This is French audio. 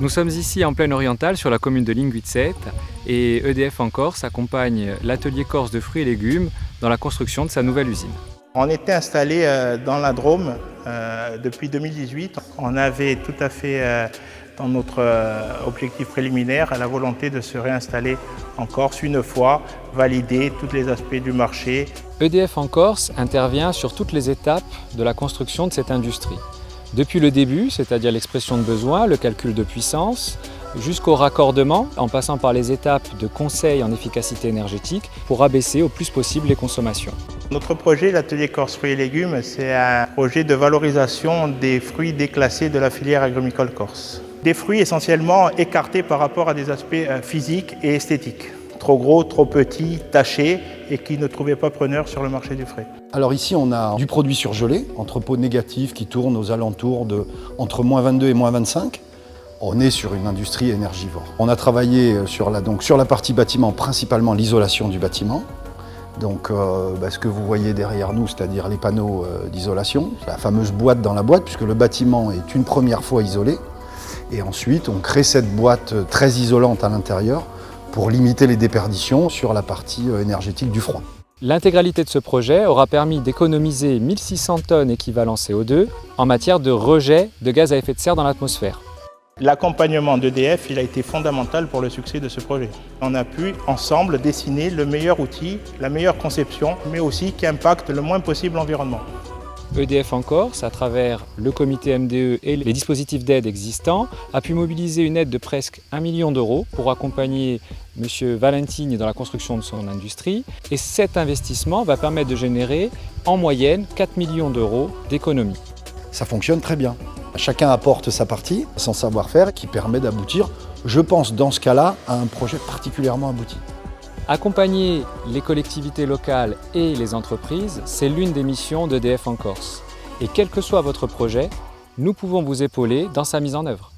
Nous sommes ici en plaine orientale sur la commune de Linguitzet et EDF en Corse accompagne l'atelier corse de fruits et légumes dans la construction de sa nouvelle usine. On était installé dans la Drôme depuis 2018. On avait tout à fait dans notre objectif préliminaire la volonté de se réinstaller en Corse une fois, valider tous les aspects du marché. EDF en Corse intervient sur toutes les étapes de la construction de cette industrie. Depuis le début, c'est-à-dire l'expression de besoin, le calcul de puissance, jusqu'au raccordement, en passant par les étapes de conseil en efficacité énergétique pour abaisser au plus possible les consommations. Notre projet, l'atelier Corse Fruits et Légumes, c'est un projet de valorisation des fruits déclassés de la filière agricole corse. Des fruits essentiellement écartés par rapport à des aspects physiques et esthétiques. Trop gros, trop petits, tachés et qui ne trouvaient pas preneur sur le marché du frais. Alors ici on a du produit surgelé, entrepôt négatif qui tourne aux alentours de entre -22 et -25. On est sur une industrie énergivore. On a travaillé sur la partie bâtiment, principalement l'isolation du bâtiment. Donc ce que vous voyez derrière nous, c'est-à-dire les panneaux d'isolation, la fameuse boîte dans la boîte, puisque le bâtiment est une première fois isolé. Et ensuite on crée cette boîte très isolante à l'intérieur pour limiter les déperditions sur la partie énergétique du froid. L'intégralité de ce projet aura permis d'économiser 1600 tonnes équivalent CO2 en matière de rejet de gaz à effet de serre dans l'atmosphère. L'accompagnement d'EDF il a été fondamental pour le succès de ce projet. On a pu ensemble dessiner le meilleur outil, la meilleure conception, mais aussi qui impacte le moins possible l'environnement. EDF en Corse, à travers le comité MDE et les dispositifs d'aide existants, a pu mobiliser une aide de presque 1 million d'euros pour accompagner M. Valentini dans la construction de son industrie. Et cet investissement va permettre de générer en moyenne 4 millions d'euros d'économies. Ça fonctionne très bien. Chacun apporte sa partie, son savoir-faire qui permet d'aboutir, je pense dans ce cas-là, à un projet particulièrement abouti. Accompagner les collectivités locales et les entreprises, c'est l'une des missions d'EDF en Corse. Et quel que soit votre projet, nous pouvons vous épauler dans sa mise en œuvre.